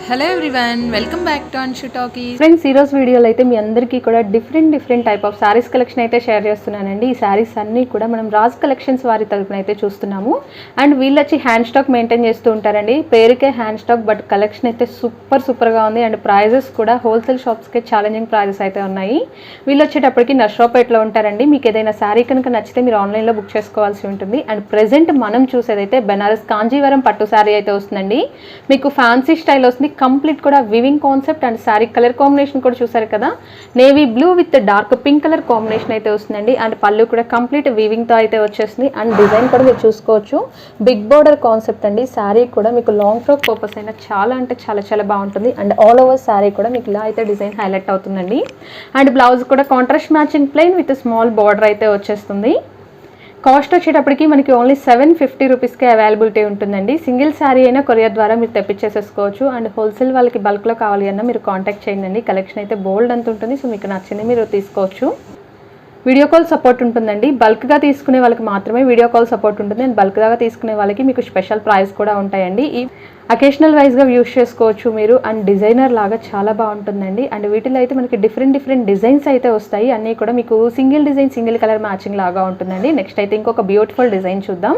Hello everyone, welcome back to Anshu talkies. Friends, ఈ రోజు వీడియోలో అయితే మీ అందరికీ కూడా different type of saris collection అయితే షేర్ చేస్తున్నానండి. ఈ శారీస్ అన్నీ కూడా మనం రాజ్ కలెక్షన్స్ వారి తరపున అయితే చూస్తున్నాము. అండ్ వీళ్ళు వచ్చి హ్యాండ్ స్టాక్ మెయింటైన్ చేస్తూ ఉంటారండి. పేరుకే హ్యాండ్ స్టాక్, బట్ కలెక్షన్ అయితే సూపర్గా ఉంది. అండ్ ప్రైజెస్ కూడా హోల్సేల్ షాప్స్కి ఛాలెంజింగ్ ప్రైజెస్ అయితే ఉన్నాయి. వీళ్ళు వచ్చేటప్పటికి నర్సరావుపేటలో ఉంటారండి. మీకు ఏదైనా శారీ కనుక నచ్చితే మీరు ఆన్లైన్లో బుక్ చేసుకోవాల్సి ఉంటుంది. అండ్ ప్రెజెంట్ మనం చూసేదైతే బెనారస్ కాంజీవరం పట్టు శారీ అయితే వస్తుందండి. మీకు ఫ్యాన్సీ స్టైల్ వస్తుంది, కంప్లీట్ కూడా weaving concept. And sari colour combination కూడా చూసారు కదా, navy blue with dark pink colour combination అయితే వస్తుందండి. అండ్ పళ్ళు కూడా కంప్లీట్ వివింగ్ తో అయితే వచ్చేస్తుంది. అండ్ డిజైన్ కూడా మీరు చూసుకోవచ్చు, బిగ్ బోర్డర్ కాన్సెప్ట్ అండి. శారీ కూడా మీకు లాంగ్ ఫ్రాక్ పర్పస్ అయినా చాలా అంటే చాలా బాగుంటుంది. అండ్ ఆల్ ఓవర్ శారీ కూడా మీకు ఇలా అయితే డిజైన్ హైలైట్ అవుతుందండి. అండ్ బ్లౌజ్ కూడా contrast matching plain with small border అయితే వచ్చేస్తుంది. కాస్ట్ వచ్చేటప్పటికి మనకి ఓన్లీ 750 రూపీస్కే అవైలబిలిటీ ఉంటుందండి. సింగిల్ శారీ అయినా కొరియర్ ద్వారా మీరు తెప్పించేసేసుకోవచ్చు. అండ్ హోల్సేల్ వాళ్ళకి బల్క్లో కావాలి అన్నా మీరు కాంటాక్ట్ చేయండి. కలెక్షన్ అయితే బోల్డ్ అంత ఉంటుంది. సో మీకు నచ్చింది మీరు తీసుకోవచ్చు. వీడియో కాల్ సపోర్ట్ ఉంటుందండి. బల్క్గా తీసుకునే వాళ్ళకి మాత్రమే వీడియో కాల్ సపోర్ట్ ఉంటుంది. అండ్ బల్క్గా తీసుకునే వాళ్ళకి మీకు స్పెషల్ ప్రైస్ కూడా ఉంటాయండి. ఈ అకేషనల్ వైజ్గా యూస్ చేసుకోవచ్చు మీరు. అండ్ డిజైనర్ లాగా చాలా బాగుంటుందండి. అండ్ వీటిలో అయితే మనకి డిఫరెంట్ డిజైన్స్ అయితే వస్తాయి. అన్నీ కూడా మీకు single design single colour matching లాగా ఉంటుందండి. నెక్స్ట్ అయితే ఇంకొక బ్యూటిఫుల్ డిజైన్ చూద్దాం.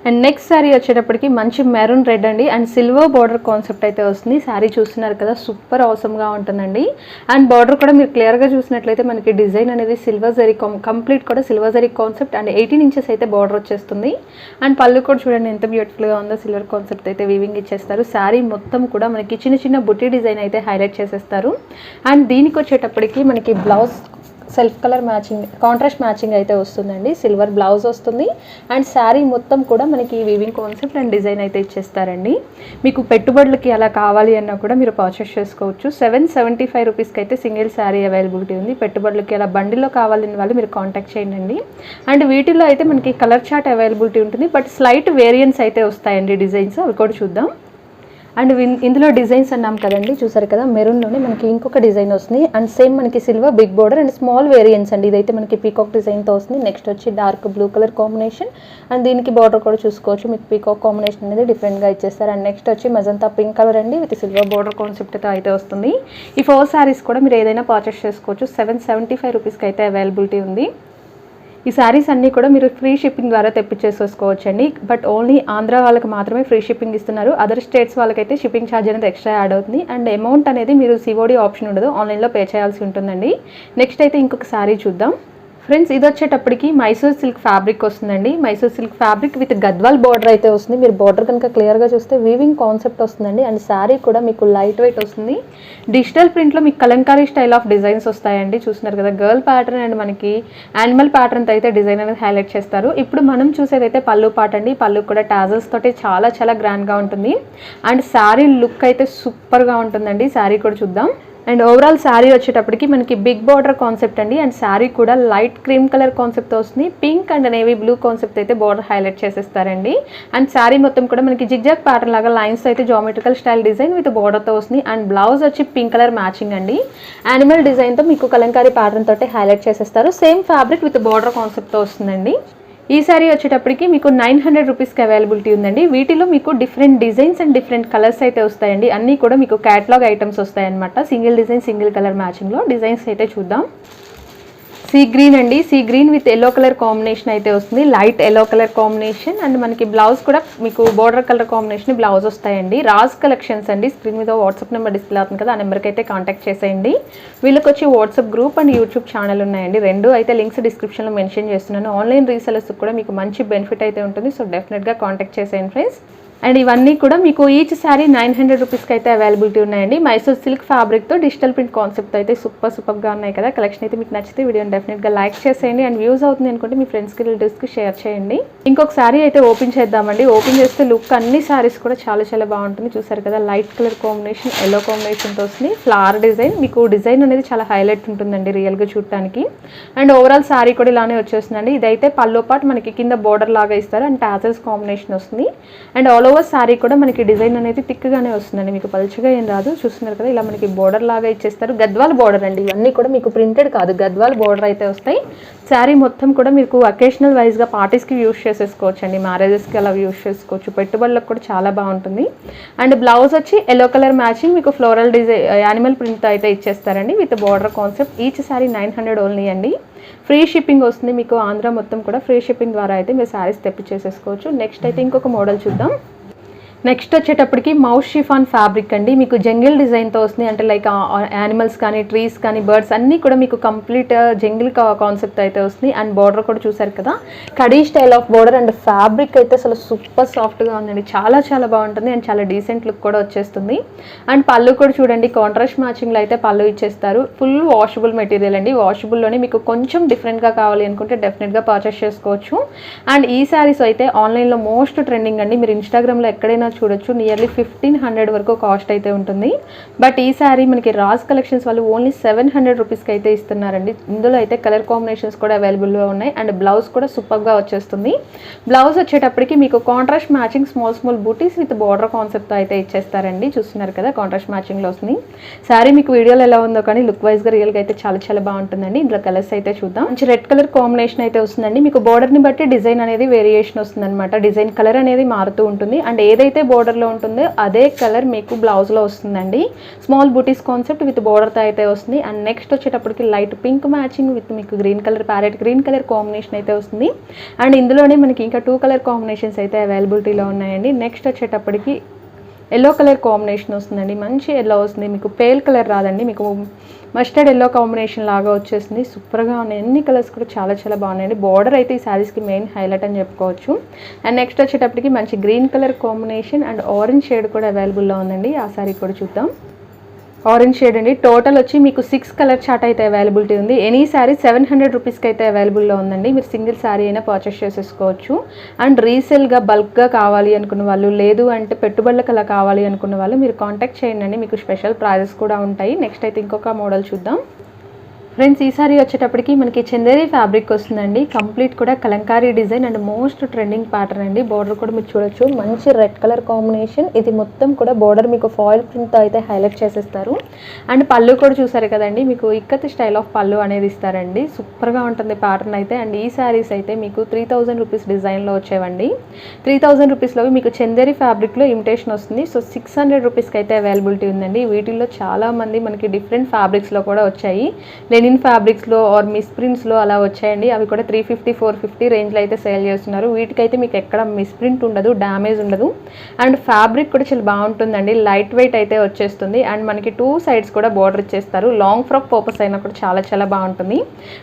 అండ్ నెక్స్ట్ శారీ వచ్చేటప్పటికి మంచి మెరూన్ రెడ్ అండి. అండ్ సిల్వర్ బార్డర్ కాన్సెప్ట్ అయితే వస్తుంది. శారీ చూస్తున్నారు కదా, సూపర్ అవసరంగా ఉంటుందండి. అండ్ బార్డర్ కూడా మీరు క్లియర్గా చూసినట్లయితే మనకి డిజైన్ అనేది సిల్వర్ జరీ కంప్లీట్ కూడా silver zari concept. And 18 inches అయితే బార్డర్ వచ్చేస్తుంది. అండ్ పళ్ళు కూడా చూడండి ఎంత బ్యూటిఫుల్గా ఉందో, సిల్వర్ కాన్సెప్ట్ అయితే వీవింగ్ ఇచ్చేస్తారు. శారీ మొత్తం కూడా మనకి చిన్న బుట్టి డిజైన్ అయితే హైలైట్ చేసేస్తారు. అండ్ దీనికి వచ్చేటప్పటికి మనకి blouse self colour matching contrast matching అయితే వస్తుందండి. సిల్వర్ బ్లౌజ్ వస్తుంది. అండ్ శారీ మొత్తం కూడా మనకి వీవింగ్ కాన్సెప్ట్ అండ్ డిజైన్ అయితే ఇచ్చేస్తారండి. మీకు పెట్టుబడులకి అలా కావాలి అన్నా కూడా మీరు పర్చేస్ చేసుకోవచ్చు. 775 రూపీస్కి అయితే సింగిల్ శారీ అవైలబిలిటీ ఉంది. పెట్టుబడులకి అలా బండిలో కావాలని వాళ్ళు మీరు కాంటాక్ట్ చేయండి. అండ్ వీటిలో అయితే మనకి కలర్ చార్ట్ అవైలబిలిటీ ఉంటుంది. బట్ స్లైట్ వేరియంట్స్ అయితే వస్తాయండి డిజైన్స్, అవి కూడా చూద్దాం. అండ్ ఇందులో డిజైన్స్ అన్నాం కదండి, చూసారు కదా, మెరూన్లోనే మనకి ఇంకొక డిజైన్ వస్తుంది. అండ్ సేమ్ మనకి silver big border and small variants అండి. ఇదైతే మనకి పీకాక్ డిజైన్తో వస్తుంది. నెక్స్ట్ వచ్చి dark blue colour combination. And దీనికి బార్డర్ కూడా చూసుకోవచ్చు, మీకు పీకాక్ కాంబినేషన్ అనేది డిఫరెంట్గా ఇచ్చేస్తారు. అండ్ నెక్స్ట్ వచ్చి మజంతా పింక్ కలర్ అండి విత్ సిల్వర్ బార్డర్ కాన్సెప్ట్తో అయితే వస్తుంది. ఈ 4 శారీస్ కూడా మీరు ఏదైనా పర్చేస్ చేసుకోవచ్చు. 775 రూపీస్కి అయితే అవైలబిలిటీ ఉంది. ఈ శారీస్ అన్నీ కూడా మీరు ఫ్రీ షిప్పింగ్ ద్వారా తెప్పించేసుకోవచ్చు అండి. బట్ ఓన్లీ ఆంధ్ర వాళ్ళకి మాత్రమే ఫ్రీ షిప్పింగ్ ఇస్తున్నారు. అదర్ స్టేట్స్ వాళ్ళకైతే షిప్పింగ్ ఛార్జ్ అనేది ఎక్స్ట్రా యాడ్ అవుతుంది. అండ్ అమౌంట్ అనేది మీరు సిఓడి ఆప్షన్ ఉండదు, ఆన్లైన్లో పే చేయాల్సి ఉంటుందండి. నెక్స్ట్ అయితే ఇంకొక శారీ చూద్దాం. ఫ్రెండ్స్, ఇది వచ్చేటప్పటికి మైసూర్ సిల్క్ ఫ్యాబ్రిక్ వస్తుందండి. Mysore silk fabric with Gadwal border అయితే వస్తుంది. మీరు బార్డర్ కనుక క్లియర్గా చూస్తే వీవింగ్ కాన్సెప్ట్ వస్తుందండి. అండ్ శారీ కూడా మీకు లైట్ వెయిట్ వస్తుంది. డిజిటల్ ప్రింట్లో మీకు కలంకారీ స్టైల్ ఆఫ్ డిజైన్స్ వస్తాయండి. చూస్తున్నారు కదా, గర్ల్ ప్యాటర్న్ అండ్ మనకి యానిమల్ ప్యాటర్న్తో అయితే డిజైన్ అనేది హైలైట్ చేస్తారు. ఇప్పుడు మనం చూసేదైతే పళ్ళు పాట అండి. పళ్ళు కూడా టాజల్స్ తోటి చాలా గ్రాండ్గా ఉంటుంది. అండ్ శారీ లుక్ అయితే సూపర్గా ఉంటుందండి. శారీ కూడా చూద్దాం. అండ్ ఓవరాల్ శారీ వచ్చేటప్పటికి మనకి బిగ్ బార్డర్ కాన్సెప్ట్ అండి. అండ్ శారీ కూడా లైట్ క్రీమ్ కలర్ కాన్సెప్ట్ వస్తుంది. Pink and navy blue concept అయితే బార్డర్ హైలైట్ చేసేస్తారండి. అండ్ శారీ మొత్తం కూడా మనకి జిగ్జాగ్ ప్యాటర్న్ లాగా లైన్స్ అయితే జామెట్రికల్ స్టైల్ డిజైన్ విత్ బార్డర్తో వస్తుంది. అండ్ బ్లౌజ్ వచ్చి పింక్ కలర్ మ్యాచింగ్ అండి. యానిమల్ డిజైన్తో మీకు కలంకారీ ప్యాటర్న్ తోటి హైలైట్ చేసేస్తారు. సేమ్ ఫ్యాబ్రిక్ విత్ బార్డర్ కాన్సెప్ట్తో వస్తుందండి. ఈ శారీ వచ్చేటప్పటికి మీకు 900 రూపీస్కి అవైలబిలిటీ ఉందండి. వీటిలో మీకు different designs and different colours అయితే వస్తాయండి. అన్నీ కూడా మీకు క్యాటలాగ్ ఐటమ్స్ వస్తాయన్నమాట. సింగిల్ డిజైన్ సింగిల్ కలర్ మ్యాచింగ్లో డిజైన్స్ అయితే చూద్దాం. సీ గ్రీన్ అండి. Sea green with yellow colour combination అయితే వస్తుంది. Light yellow colour combination. And మనకి బ్లౌజ్ కూడా మీకు బోర్డర్ కలర్ కాంబినేషన్ బ్లౌజ్ వస్తాయండి. రాజ్ కలెక్షన్స్ అండి. స్క్రీన్ మీద వాట్సాప్ నెంబర్ డిస్ప్లే అవుతుంది కదా, ఆ నెంబర్కి అయితే కాంటాక్ట్ చేసేయండి. వీళ్ళకి వచ్చి WhatsApp group and YouTube channel ఉన్నాయండి. రెండు అయితే లింక్స్ డిస్క్రిప్షన్లో మెన్షన్ చేస్తున్నాను. ఆన్లైన్ రీసెలర్స్ కూడా మీకు మంచి బెనిఫిట్ అయితే ఉంటుంది. సో డెఫినెట్గా కాంటాక్ట్ చేసేయండి ఫ్రెండ్స్. అండ్ ఇవన్నీ కూడా మీకు ఈచ్ శారీ 900 రూపీస్కి అయితే అవైలబిలిటీ ఉన్నాయండి. మైసూర్ సిల్క్ ఫ్యాబ్రిక్తో డిజిటల్ ప్రింట్ కాన్సెప్ట్ అయితే సూపర్గా ఉన్నాయి కదా. కలెక్షన్ అయితే మీకు నచ్చితే వీడియోని డెఫినెట్గా లైక్ చేసేయండి. అండ్ వ్యూస్ అవుతుంది అనుకుంటే మీ ఫ్రెండ్స్కి రిలేటివ్స్కి షేర్ చేయండి. ఇంకొక శారీ అయితే ఓపెన్ చేద్దామండి. ఓపెన్ చేస్తే లుక్ అన్ని శారీస్ కూడా చాలా బాగుంటుంది. చూసారు కదా, లైట్ కలర్ కాంబినేషన్ ఎల్లో కాంబినేషన్తో వస్తుంది. ఫ్లవర్ డిజైన్, మీకు డిజైన్ అనేది చాలా హైలైట్ ఉంటుందండి రియల్గా చూడటానికి. అండ్ ఓవరాల్ శారీ కూడా ఇలానే వచ్చేస్తుందండి. ఇదైతే పల్లో పాటు మనకి కింద బోర్డర్ లాగా ఇస్తారు. అండ్ టాజల్స్ కాంబినేషన్ వస్తుంది. అండ్ ఆల్ ఓవర్ సారీ కూడా మనకి డిజైన్ అనేది థిక్గానే వస్తుందండి, మీకు పలుచగా ఏం రాదు. చూస్తున్నారు కదా, ఇలా మనకి బోర్డర్ లాగా ఇచ్చేస్తారు. గద్వాల్ బోర్డర్ అండి, ఇవన్నీ కూడా మీకు ప్రింటెడ్ కాదు, గద్వాల్ బోర్డర్ అయితే వస్తాయి. శారీ మొత్తం కూడా మీకు అకేషనల్ వైజ్గా పార్టీస్కి యూస్ చేసేసుకోవచ్చు అండి, మ్యారేజెస్కి అలా యూస్ చేసుకోవచ్చు, పెట్టుబడులకు కూడా చాలా బాగుంటుంది. అండ్ బ్లౌజ్ వచ్చి ఎల్లో కలర్ మ్యాచింగ్ మీకు ఫ్లోరల్ డిజైన్ యానిమల్ ప్రింట్ అయితే ఇచ్చేస్తారండి with border concept. Each sari 900 only అండి. ఫ్రీ షిప్పింగ్ వస్తుంది మీకు, ఆంధ్ర మొత్తం కూడా ఫ్రీ షిప్పింగ్ ద్వారా అయితే మీరు శారీస్ తెప్పించేసేసుకోవచ్చు. నెక్స్ట్ అయితే ఇంకొక మోడల్ చూద్దాం. నెక్స్ట్ వచ్చేటప్పటికి మౌస్ షిఫాన్ ఫ్యాబ్రిక్ అండి, మీకు జంగిల్ డిజైన్తో వస్తుంది. అంటే లైక్ యానిమల్స్ కానీ ట్రీస్ కానీ బర్డ్స్ అన్నీ కూడా మీకు కంప్లీట్ జంగిల్ కాన్సెప్ట్ అయితే వస్తుంది. అండ్ బార్డర్ కూడా చూసారు కదా, khadi style of border. And fabric అయితే అసలు సూపర్ సాఫ్ట్గా ఉందండి, చాలా చాలా బాగుంటుంది. అండ్ చాలా డీసెంట్ లుక్ కూడా వచ్చేస్తుంది. అండ్ పళ్ళు కూడా చూడండి, కాంట్రాస్ట్ మ్యాచింగ్లో అయితే పళ్ళు ఇచ్చేస్తారు. ఫుల్ వాషబుల్ మెటీరియల్ అండి, వాషబుల్లోనే మీకు కొంచెం డిఫరెంట్గా కావాలి అనుకుంటే డెఫినెట్గా పర్చేస్ చేసుకోవచ్చు. అండ్ ఈ శారీస్ అయితే ఆన్లైన్లో మోస్ట్ ట్రెండింగ్ అండి, మీరు ఇన్స్టాగ్రామ్లో ఎక్కడైనా చూడొచ్చు. నియర్లీ 1500 వరకు కాస్ట్ అయితే ఉంటుంది. బట్ ఈ సారీ మనకి రాజ్ కలెక్షన్స్ వాళ్ళు ఓన్లీ 700 రూపీస్కి అయితే ఇస్తున్నారండి. ఇందులో అయితే కలర్ కాంబినేషన్స్ కూడా అవైలబుల్గా ఉన్నాయి. అండ్ బ్లౌజ్ కూడా సూపర్గా వచ్చేస్తుంది. బ్లౌజ్ వచ్చేటప్పటికి మీకు కాంట్రాస్ట్ మ్యాచింగ్ స్మాల్ బూటీస్ విత్ బార్డర్ కాన్సెప్ట్తో అయితే ఇచ్చేస్తారండి. చూస్తున్నారు కదా, కాంట్రాస్ట్ మ్యాచింగ్లో వస్తుంది. శారీ మీకు వీడియోలో ఎలా ఉందో కానీ లుక్ వైజ్గా రియల్గా అయితే చాలా చాలా బాగుంటుందండి. ఇందులో కలర్స్ అయితే చూద్దాం. మంచి రెడ్ కలర్ కాంబినేషన్ అయితే వస్తుందండి. మీకు బార్డర్ని బట్టి డిజైన్ అనేది వేరియేషన్ వస్తుంది అనమాట, డిజైన్ కలర్ అనేది మారుతూ ఉంటుంది. అండ్ ఏదైతే బోర్డర్లో ఉంటుందో అదే కలర్ మీకు బ్లౌజ్లో వస్తుందండి. స్మాల్ బూటీస్ కాన్సెప్ట్ విత్ బోర్డర్తో అయితే వస్తుంది. అండ్ నెక్స్ట్ వచ్చేటప్పటికి లైట్ పింక్ మ్యాచింగ్ విత్ మీకు green colour, parrot green colour combination అయితే వస్తుంది. అండ్ ఇందులోనే మనకి ఇంకా 2 కలర్ కాంబినేషన్స్ అయితే అవైలబిలిటీలో ఉన్నాయండి. నెక్స్ట్ వచ్చేటప్పటికి ఎల్లో కలర్ కాంబినేషన్ వస్తుందండి, మంచి ఎల్లో వస్తుంది. మీకు పేల్ కలర్ రాదండి, మీకు మస్టర్డ్ ఎల్లో కాంబినేషన్ లాగా వచ్చేసింది. సూపర్గా ఉన్నాయి, అన్ని కలర్స్ కూడా చాలా చాలా బాగున్నాయండి. బార్డర్ అయితే ఈ శారీస్కి మెయిన్ హైలైట్ అని చెప్పుకోవచ్చు. అండ్ నెక్స్ట్ వచ్చేటప్పటికి మంచి green colour combination and orange shade కూడా అవైలబుల్లో ఉందండి. ఆ శారీ కూడా చూద్దాం. ఆరెంజ్ షేడ్ అండి, టోటల్ వచ్చి మీకు 6 కలర్ చార్ట్ అయితే అవైలబిలిటీ ఉంది. ఎనీ శారీ 700 రూపీస్కి అయితే అవైలబుల్లో ఉందండి. మీరు సింగిల్ శారీ అయినా పర్చేస్ చేసేసుకోవచ్చు. అండ్ రీసేల్గా బల్క్గా కావాలి అనుకున్న వాళ్ళు, లేదు అంటే పెట్టుబడులకు అలా కావాలి అనుకున్న వాళ్ళు మీరు కాంటాక్ట్ చేయండి, మీకు స్పెషల్ ప్రైజెస్ కూడా ఉంటాయి. నెక్స్ట్ అయితే ఇంకొక మోడల్ చూద్దాం. ఫ్రెండ్స్, ఈ సారీ వచ్చేటప్పటికి మనకి చందేరి ఫ్యాబ్రిక్ వస్తుందండి. కంప్లీట్ కూడా Kalamkari design and most trending pattern అండి. బార్డర్ కూడా మీరు చూడొచ్చు, మంచి రెడ్ కలర్ కాంబినేషన్. ఇది మొత్తం కూడా బార్డర్ మీకు ఫాయిల్ ప్రింట్తో అయితే హైలైట్ చేసేస్తారు. అండ్ పళ్ళు కూడా చూసారు కదండి, మీకు ఇక్కత్ స్టైల్ ఆఫ్ పళ్ళు అనేది ఇస్తారండి. సూపర్గా ఉంటుంది ప్యాటర్న్ అయితే. అండ్ ఈ శారీస్ అయితే మీకు 3000 రూపీస్ డిజైన్లో వచ్చేవండి. 3000 రూపీస్లో మీకు చందేరి ఫ్యాబ్రిక్లో ఇమిటేషన్ వస్తుంది. సో 600 రూపీస్కి అయితే అవైలబిలిటీ ఉందండి. వీటిల్లో చాలామంది మనకి డిఫరెంట్ ఫ్యాబ్రిక్స్లో కూడా వచ్చాయి. లెనిన్ ఫ్యాబ్రిక్స్లో ఆర్ మిస్ప్రింట్స్లో అలా వచ్చాయండి. అవి కూడా 350, 450 రేంజ్లో అయితే సేల్ చేస్తున్నారు. వీటికైతే మీకు ఎక్కడ మిస్ప్రింట్ ఉండదు, డ్యామేజ్ ఉండదు. అండ్ ఫ్యాబ్రిక్ కూడా చాలా బాగుంటుందండి, లైట్ వెయిట్ అయితే వచ్చేస్తుంది. అండ్ మనకి 2 సైడ్స్ కూడా బార్డర్ ఇచ్చేస్తారు. లాంగ్ ఫ్రాక్ పర్పస్ అయినా కూడా చాలా చాలా బాగుంటుంది.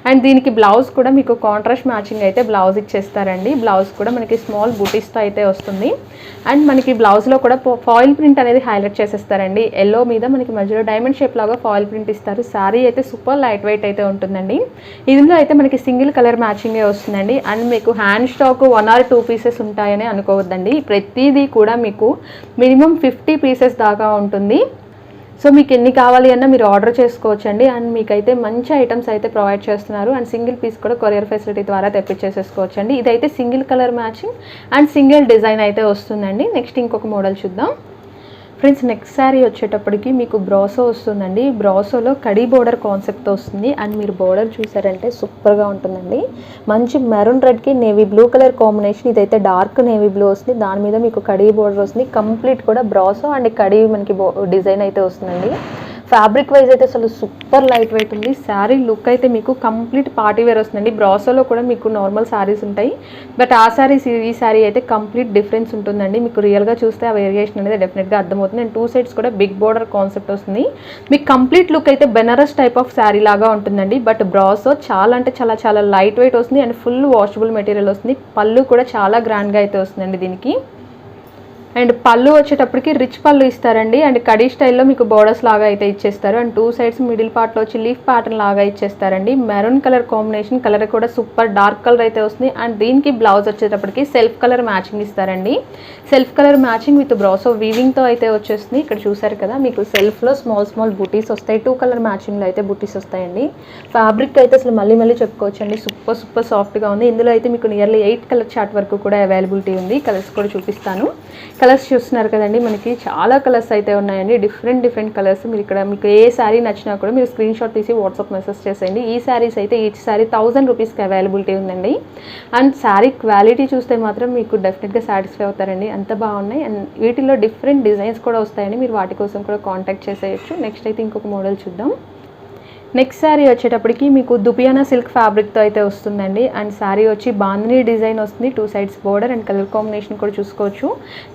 అండ్ దీనికి బ్లౌజ్ కూడా మీకు కాంట్రాస్ట్ మ్యాచింగ్ అయితే బ్లౌజ్ ఇచ్చేస్తారండి. బ్లౌజ్ కూడా మనకి స్మాల్ బూటీస్తో అయితే వస్తుంది. అండ్ మనకి బ్లౌజ్లో కూడా ఫాయిల్ ప్రింట్ అనేది హైలైట్ చేసేస్తారండి. ఎల్లో మీద మనకి మధ్యలో డైమండ్ షేప్ లాగా ఫాయిల్ ప్రింట్ ఇస్తారు. శారీ అయితే సూపర్ లైట్ వెయిట్ అయితే ఉంటుందండి. ఇందులో అయితే మనకి సింగిల్ కలర్ మ్యాచింగే వస్తుందండి. అండ్ మీకు హ్యాండ్ స్టాక్ 1 or 2 పీసెస్ ఉంటాయని అనుకోవద్దండి. ప్రతిదీ కూడా మీకు మినిమం 50 పీసెస్ దాకా ఉంటుంది. సో మీకు ఎన్ని కావాలి అన్నా మీరు ఆర్డర్ చేసుకోవచ్చండి. అండ్ మీకైతే మంచి ఐటమ్స్ అయితే ప్రొవైడ్ చేస్తున్నారు. అండ్ సింగిల్ పీస్ కూడా కొరియర్ ఫెసిలిటీ ద్వారా తెప్పించేసేసుకోవచ్చండి. ఇదైతే single colour matching and single design అయితే వస్తుందండి. నెక్స్ట్ ఇంకొక మోడల్ చూద్దాం. ఫ్రెండ్స్, నెక్స్ట్ శారీ వచ్చేటప్పటికి మీకు బ్రాసో వస్తుందండి. బ్రాసోలో కడీ బోర్డర్ కాన్సెప్ట్తో వస్తుంది. అండ్ మీరు బోర్డర్ చూసారంటే సూపర్గా ఉంటుందండి. మంచి మెరూన్ రెడ్కి నేవీ బ్లూ కలర్ కాంబినేషన్. ఇదైతే డార్క్ నేవీ బ్లూ వస్తుంది, దాని మీద మీకు కడీ బోర్డర్ వస్తుంది. కంప్లీట్ కూడా బ్రాసో అండ్ కడీ మనకి డిజైన్ అయితే వస్తుందండి. ఫ్యాబ్రిక్ వైజ్ అయితే అసలు సూపర్ లైట్ వెయిట్ ఉంది. శారీ లుక్ అయితే మీకు కంప్లీట్ పార్టీ వేర్ వస్తుందండి. బ్రాసోలో కూడా మీకు నార్మల్ శారీస్ ఉంటాయి, బట్ ఆ శారీస్ ఈ శారీ అయితే కంప్లీట్ డిఫరెన్స్ ఉంటుందండి. మీకు రియల్గా చూస్తే ఆ వేరియేషన్ అనేది డెఫినెట్గా అర్థమవుతుంది. అండ్ 2 సైడ్స్ కూడా బిగ్ బోర్డర్ కాన్సెప్ట్ వస్తుంది. మీకు కంప్లీట్ లుక్ అయితే బెనారస్ టైప్ ఆఫ్ శారీ లాగా ఉంటుందండి. బట్ బ్రాసో చాలా అంటే చాలా చాలా లైట్ వెయిట్ వస్తుంది అండ్ ఫుల్ వాషబుల్ మెటీరియల్ వస్తుంది. పళ్ళు కూడా చాలా గ్రాండ్గా అయితే వస్తుందండి దీనికి. అండ్ పళ్ళు వచ్చేటప్పటికి రిచ్ పళ్ళు ఇస్తారండి. అండ్ కడీ స్టైల్లో మీకు బోర్డర్స్ లాగా అయితే ఇచ్చేస్తారు. అండ్ 2 సైడ్స్ మిడిల్ పార్ట్లో వచ్చి లీఫ్ ప్యాటర్న్ లాగా ఇచ్చేస్తారండి. మెరూన్ కలర్ కాంబినేషన్, కలర్ కూడా సూపర్ డార్క్ కలర్ అయితే వస్తుంది. అండ్ దీనికి బ్లౌజ్ వచ్చేటప్పటికి సెల్ఫ్ కలర్ మ్యాచింగ్ ఇస్తారండి. Self colour matching with brasso వీవింగ్తో అయితే వచ్చేస్తుంది. ఇక్కడ చూసారు కదా, మీకు సెల్ఫ్లో స్మాల్ బూటీస్ వస్తాయి. 2 కలర్ మ్యాచింగ్లో అయితే బూటీస్ వస్తాయండి. ఫ్యాబ్రిక్ అయితే అసలు మళ్ళీ చెప్పుకోవచ్చు అండి, సూపర్ సాఫ్ట్గా ఉంది. ఇందులో అయితే మీకు నియర్లీ 8 కలర్ చార్ట్ వరకు కూడా అవైలబిలిటీ ఉంది. కలర్స్ కూడా చూపిస్తాను. కలర్స్ చూస్తున్నారు కదండి, మనకి చాలా కలర్స్ అయితే ఉన్నాయండి, డిఫరెంట్ కలర్స్. మీరు ఇక్కడ మీకు ఏ శారీ నచ్చినా కూడా మీరు స్క్రీన్ షాట్ తీసి వాట్సాప్ మెసేజ్ చేసేయండి. ఈ శారీస్ అయితే ఈచ్ శారీ 1000 రూపీస్కి అవైలబిలిటీ ఉందండి. అండ్ శారీ క్వాలిటీ చూస్తే మాత్రం మీకు డెఫినెట్గా సాటిస్ఫై అవుతారండి, అంత బాగున్నాయి. అండ్ వీటిలో డిఫరెంట్ డిజైన్స్ కూడా వస్తాయండి, మీరు వాటి కోసం కూడా కాంటాక్ట్ చేసేయచ్చు. నెక్స్ట్ అయితే ఇంకొక మోడల్ చూద్దాం. నెక్స్ట్ శారీ వచ్చేటప్పటికి మీకు దుపియానా సిల్క్ ఫ్యాబ్రిక్తో అయితే వస్తుందండి. అండ్ శారీ వచ్చి బాందినీ డిజైన్ వస్తుంది, 2 sides border and colour combination కూడా చూసుకోవచ్చు.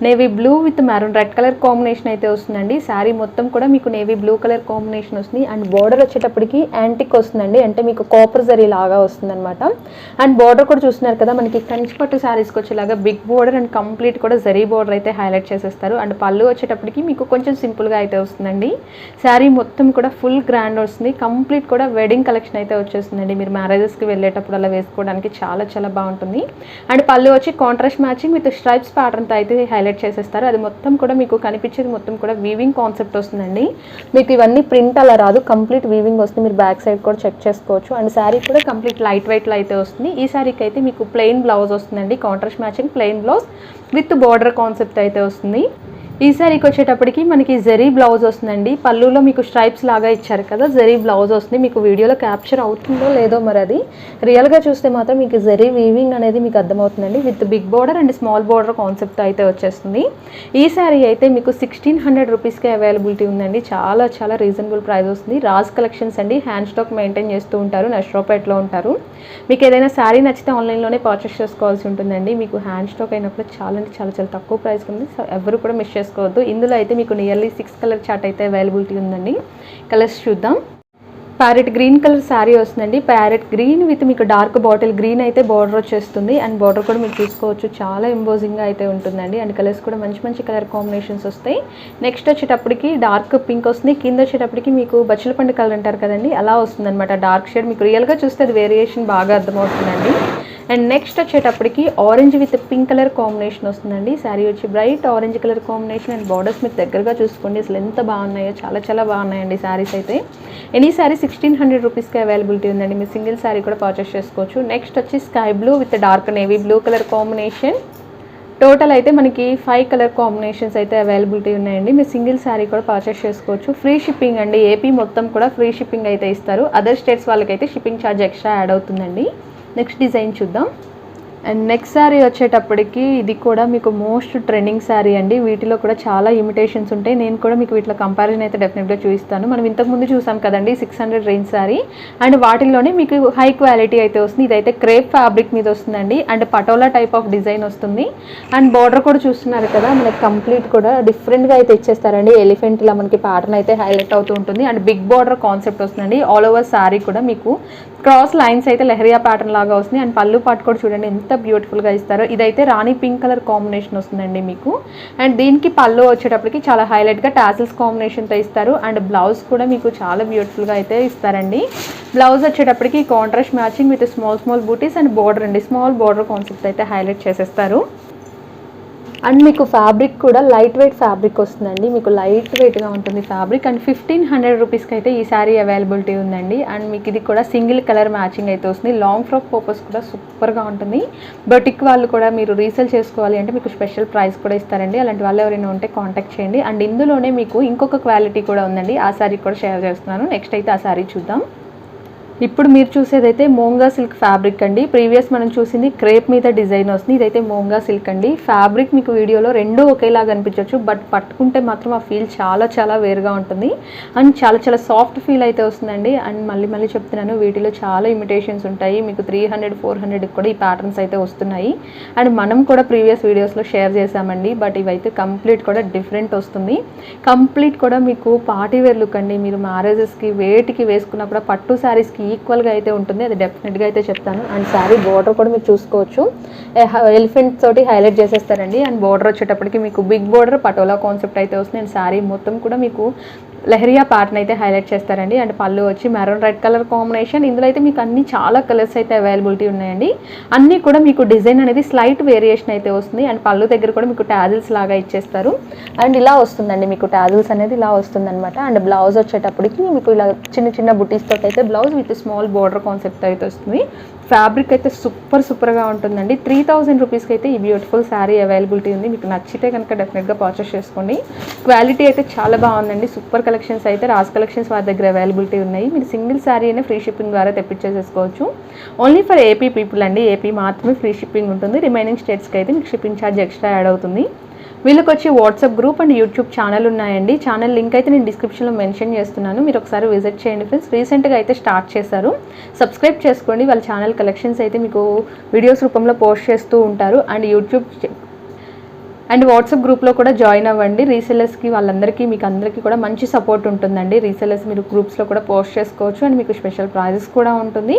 Navy blue with maroon red colour combination అయితే వస్తుందండి. శారీ మొత్తం కూడా మీకు నేవీ బ్లూ కలర్ కాంబినేషన్ వస్తుంది. అండ్ బోర్డర్ వచ్చేటప్పటికి యాంటిక్ వస్తుందండి, అంటే మీకు కాపర్ జరీ లాగా వస్తుందన్నమాట. అండ్ బోర్డర్ కూడా చూస్తున్నారు కదా, మనకి కంచిపట్టు శారీస్కి వచ్చేలాగా బిగ్ బోర్డర్ అండ్ కంప్లీట్ కూడా జరీ బోర్డర్ అయితే హైలైట్ చేసేస్తారు. అండ్ పళ్ళు వచ్చేటప్పటికి మీకు కొంచెం సింపుల్గా అయితే వస్తుందండి. శారీ మొత్తం కూడా ఫుల్ గ్రాండ్ వస్తుంది, కంప్లీట్ కూడా వెడ్డింగ్ కలెక్షన్ అయితే వచ్చేస్తుందండి. మీరు మ్యారేజెస్కి వెళ్ళేటప్పుడు అలా వేసుకోవడానికి చాలా బాగుంటుంది. అండ్ పళ్ళు వచ్చి కాంట్రాస్ట్ మ్యాచింగ్ విత్ స్ట్రైప్స్ ప్యాటర్న్తో అయితే హైలైట్ చేసేస్తారు. అది మొత్తం కూడా మీకు కనిపించేది మొత్తం కూడా వీవింగ్ కాన్సెప్ట్ వస్తుందండి. మీకు ఇవన్నీ ప్రింట్ అలా రాదు, కంప్లీట్ వీవింగ్ వస్తుంది. మీరు బ్యాక్ సైడ్ కూడా చెక్ చేసుకోవచ్చు. అండ్ శారీ కూడా కంప్లీట్ లైట్ వెయిట్లో అయితే వస్తుంది. ఈ శారీకి అయితే మీకు ప్లెయిన్ బ్లౌజ్ వస్తుందండి, contrast matching plain blouse with border concept అయితే వస్తుంది. ఈ శారీకి వచ్చేటప్పటికి మనకి జరీ బ్లౌజ్ వస్తుందండి. పళ్ళులో మీకు స్ట్రైప్స్ లాగా ఇచ్చారు కదా, జరీ బ్లౌజ్ వస్తుంది. మీకు వీడియోలో క్యాప్చర్ అవుతుందో లేదో మరి, అది రియల్గా చూస్తే మాత్రం మీకు జరీ వీవింగ్ అనేది మీకు అర్థమవుతుందండి. With big border and small border concept అయితే వచ్చేస్తుంది. ఈ శారీ అయితే మీకు 1600 రూపీస్కే అవైలబిలిటీ ఉందండి, చాలా రీజనబుల్ ప్రైస్ వస్తుంది. రాజ్ కలెక్షన్స్ అండి, హ్యాండ్ స్టాక్ మెయింటైన్ చేస్తూ ఉంటారు, నష్ట్రోపేట్లో ఉంటారు. మీకు ఏదైనా శారీ నచ్చితే ఆన్లైన్లోనే పర్చేస్ చేసుకోవాల్సి ఉంటుందండి. మీకు హ్యాండ్ స్టాక్ అయినప్పుడు చాలా తక్కువ ప్రైస్ ఉంది, సో ఎవరు కూడా మిస్ చేసుకోవద్దు. ఇందులో అయితే మీకు నియర్లీ 6 కలర్ చార్ట్ అయితే అవైలబిలిటీ ఉందండి. కలర్స్ చూద్దాం. ప్యారెట్ గ్రీన్ కలర్ శారీ వస్తుందండి, ప్యారెట్ గ్రీన్ విత్ మీకు డార్క్ బాటిల్ గ్రీన్ అయితే బార్డర్ వచ్చేస్తుంది. అండ్ బార్డర్ కూడా మీరు చూసుకోవచ్చు, చాలా ఎంబోజింగ్గా అయితే ఉంటుందండి. అండ్ కలర్స్ కూడా మంచి కలర్ కాంబినేషన్స్ వస్తాయి. నెక్స్ట్ వచ్చేటప్పటికి డార్క్ పింక్ వస్తుంది, కింద వచ్చేటప్పటికి మీకు బచ్చలపండు కలర్ అంటారు కదండి, అలా వస్తుంది అనమాట. డార్క్ షేడ్ మీకు రియల్గా చూస్తే అది వేరియేషన్ బాగా అర్థమవుతుందండి. అండ్ నెక్స్ట్ వచ్చేటప్పటికి orange with pink colour combination వస్తుందండి. శారీ వచ్చి bright orange colour combination. And borders మీకు దగ్గరగా చూసుకోండి, అసలు ఎంత బాగున్నాయో, చాలా బాగున్నాయండి శారీస్ అయితే. ఎనీ శారీ 1600 రూపీస్కి అవైలబిలిటీ ఉందండి, మీరు సింగిల్ శారీ కూడా పర్చేస్ చేసుకోవచ్చు. నెక్స్ట్ వచ్చి sky blue with dark navy blue colour combination. Total అయితే మనకి 5 కలర్ కాంబినేషన్స్ అయితే అవైలబిలిటీ ఉన్నాయండి, మీరు సింగిల్ శారీ కూడా పర్చేస్ చేసుకోవచ్చు. ఫ్రీ షిప్పింగ్ అండి, ఏపీ మొత్తం కూడా ఫ్రీ షిప్పింగ్ అయితే ఇస్తారు. అదర్ స్టేట్స్ వాళ్ళకైతే షిప్పింగ్ ఛార్జ్ ఎక్స్ట్రా యాడ్ అవుతుందండి. నెక్స్ట్ డిజైన్ చూద్దాం. అండ్ నెక్స్ట్ శారీ వచ్చేటప్పటికి ఇది కూడా మీకు మోస్ట్ ట్రెండింగ్ శారీ అండి. వీటిలో కూడా చాలా ఇమిటేషన్స్ ఉంటాయి, నేను కూడా మీకు వీటిలో కంపారిజన్ అయితే డెఫినెట్గా చూపిస్తాను. మనం ఇంతకుముందు చూసాం కదండి 600 రేంజ్ శారీ, అండ్ వాటిల్లోనే మీకు హై క్వాలిటీ అయితే వస్తుంది. ఇదైతే క్రేప్ ఫ్యాబ్రిక్ మీద వస్తుందండి, and patola type of design వస్తుంది. అండ్ బార్డర్ కూడా చూస్తున్నారు కదా, మనకి కంప్లీట్ కూడా డిఫరెంట్గా అయితే ఇచ్చేస్తారండి. ఎలిఫెంట్ ఇలా మనకి ప్యాటర్న్ అయితే హైలైట్ అవుతూ ఉంటుంది. అండ్ బిగ్ బార్డర్ కాన్సెప్ట్ వస్తుందండి. ఆల్ ఓవర్ శారీ కూడా మీకు క్రాస్ లైన్స్ అయితే లెహరియా ప్యాటర్న్ లాగా వస్తుంది. అండ్ పళ్ళు పాటు కూడా చూడండి ఎంత బ్యూటిఫుల్గా ఇస్తారో. ఇదైతే రాణి పింక్ కలర్ కాంబినేషన్ వస్తుందండి మీకు. అండ్ దీనికి పళ్ళు వచ్చేటప్పటికి చాలా హైలైట్గా టాసిల్స్ కాంబినేషన్తో ఇస్తారు. అండ్ బ్లౌజ్ కూడా మీకు చాలా బ్యూటిఫుల్గా అయితే ఇస్తారండి. బ్లౌజ్ వచ్చేటప్పటికి కాంట్రాస్ట్ మ్యాచింగ్ విత్ స్మాల్ బూటీస్ అండ్ బార్డర్ అండి, స్మాల్ బార్డర్ కాన్సెప్ట్ అయితే హైలైట్ చేసేస్తారు. అండ్ మీకు ఫ్యాబ్రిక్ కూడా లైట్ వెయిట్ ఫ్యాబ్రిక్ వస్తుందండి, మీకు లైట్ వెయిట్గా ఉంటుంది ఫ్యాబ్రిక్. అండ్ 1500 రూపీస్కి అయితే ఈ శారీ అవైలబిలిటీ ఉందండి. అండ్ మీకు ఇది కూడా సింగిల్ కలర్ మ్యాచింగ్ అయితే వస్తుంది. లాంగ్ ఫ్రాక్ పర్పస్ కూడా సూపర్గా ఉంటుంది. బొటిక్ వాళ్ళు కూడా మీరు రీసేల్ చేసుకోవాలి అంటే మీకు స్పెషల్ ప్రైస్ కూడా ఇస్తారండి. అలాంటి వాళ్ళు ఎవరైనా ఉంటే కాంటాక్ట్ చేయండి. అండ్ ఇందులోనే మీకు ఇంకొక క్వాలిటీ కూడా ఉందండి, ఆ శారీ కూడా షేర్ చేస్తున్నాను. నెక్స్ట్ అయితే ఆ శారీ చూద్దాం. ఇప్పుడు మీరు చూసేదైతే మోంగా సిల్క్ ఫ్యాబ్రిక్ అండి. ప్రీవియస్ మనం చూసింది క్రేప్ మీద డిజైన్ వస్తుంది, ఇదైతే మోంగా సిల్క్ అండి. ఫ్యాబ్రిక్ మీకు వీడియోలో రెండూ ఒకేలాగా అనిపించవచ్చు, బట్ పట్టుకుంటే మాత్రం ఆ ఫీల్ చాలా వేరుగా ఉంటుంది. అండ్ చాలా సాఫ్ట్ ఫీల్ అయితే వస్తుందండి. అండ్ మళ్ళీ చెప్తున్నాను, వీటిలో చాలా ఇమిటేషన్స్ ఉంటాయి. మీకు 300-400 కూడా ఈ ప్యాటర్న్స్ అయితే వస్తున్నాయి. అండ్ మనం కూడా ప్రీవియస్ వీడియోస్లో షేర్ చేసామండి, బట్ ఇవైతే కంప్లీట్ కూడా డిఫరెంట్ వస్తుంది. కంప్లీట్ కూడా మీకు పార్టీ వేర్ లుక్ అండి. మీరు మ్యారేజెస్కి వేటికి వేసుకున్నప్పుడు పట్టు శారీస్కి ఈక్వల్గా అయితే ఉంటుంది, అది డెఫినెట్గా అయితే చెప్తాను. అండ్ శారీ బార్డర్ కూడా మీరు చూసుకోవచ్చు, ఎలిఫెంట్ తోటి హైలైట్ చేసేస్తారండి. అండ్ బార్డర్ వచ్చేటప్పటికి మీకు బిగ్ బార్డర్ పటోలా కాన్సెప్ట్ అయితే వస్తుంది. అండ్ శారీ మొత్తం కూడా మీకు లెహరియా ప్యాటర్న్ అయితే హైలైట్ చేస్తారండి. అండ్ పళ్ళు వచ్చి మెరూన్ రెడ్ కలర్ కాంబినేషన్. ఇందులో అయితే మీకు అన్ని చాలా కలర్స్ అయితే అవైలబిలిటీ ఉన్నాయండి. అన్నీ కూడా మీకు డిజైన్ అనేది స్లైట్ వేరియేషన్ అయితే వస్తుంది. అండ్ పళ్ళు దగ్గర కూడా మీకు టాజిల్స్ లాగా ఇచ్చేస్తారు. అండ్ ఇలా వస్తుందండి, మీకు టాజిల్స్ అనేది ఇలా వస్తుంది అనమాట. అండ్ బ్లౌజ్ వచ్చేటప్పటికి మీకు ఇలా చిన్న బుటీస్ తోటి అయితే blouse with small border concept అయితే వస్తుంది. ఫ్యాబ్రిక్ అయితే సూపర్గా ఉంటుందండి. 3000 రూపీస్కి అయితే ఈ బ్యూటిఫుల్ శారీ అవైలబిలిటీ ఉంది. మీకు నచ్చితే కనుక డెఫినెట్గా పర్చేస్ చేసుకోండి. క్వాలిటీ అయితే చాలా బాగుందండి. సూపర్ కలెక్షన్స్ అయితే రాజ్ కలెక్షన్స్ వారి దగ్గర అవైలబిలిటీ ఉన్నాయి. మీరు సింగిల్ శారీ అయినా ఫ్రీ షిప్పింగ్ ద్వారా తెప్పించేసుకోవచ్చు. ఓన్లీ ఫర్ ఏపీ పీపుల్ అండి. ఏపీ మాత్రమే ఫ్రీ షిప్పింగ్ ఉంటుంది. రిమైనింగ్ స్టేట్స్కి అయితే మీకు షిప్పింగ్ ఛార్జ్ ఎక్స్ట్రా యాడ్ అవుతుంది. వీళ్ళకి వచ్చి WhatsApp group and YouTube channel ఉన్నాయండి. ఛానల్ లింక్ అయితే నేను డిస్క్రిప్షన్లో మెన్షన్ చేస్తున్నాను. మీరు ఒకసారి విజిట్ చేయండి ఫ్రెండ్స్. రీసెంట్గా అయితే స్టార్ట్ చేశారు. సబ్స్క్రైబ్ చేసుకోండి. వాళ్ళ ఛానల్ కలెక్షన్స్ అయితే మీకు వీడియోస్ రూపంలో పోస్ట్ చేస్తూ ఉంటారు. అండ్ యూట్యూబ్ అండ్ వాట్సాప్ గ్రూప్లో కూడా జాయిన్ అవ్వండి. రీసెలర్స్కి వాళ్ళందరికీ మీకు అందరికీ కూడా మంచి సపోర్ట్ ఉంటుందండి. రీసెలర్స్ మీరు గ్రూప్స్లో కూడా పోస్ట్ చేసుకోవచ్చు. అండ్ మీకు స్పెషల్ ప్రైజెస్ కూడా ఉంటుంది.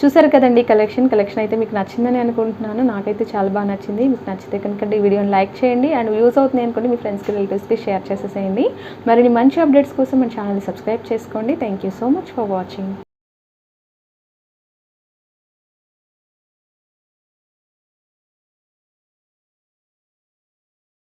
చూసారు కదండి కలెక్షన్ అయితే మీకు నచ్చిందని అనుకుంటున్నాను. నాకైతే చాలా బాగా నచ్చింది. మీకు నచ్చితే కనుక ఈ వీడియోని లైక్ చేయండి. అండ్ వ్యూస్ అవుతుంది అనుకోండి మీ ఫ్రెండ్స్కి రిలేటివ్స్కి షేర్ చేసేసేయండి. మరిన్ని మంచి అప్డేట్స్ కోసం మన ఛానల్ని సబ్స్క్రైబ్ చేసుకోండి. Thank you so much for watching.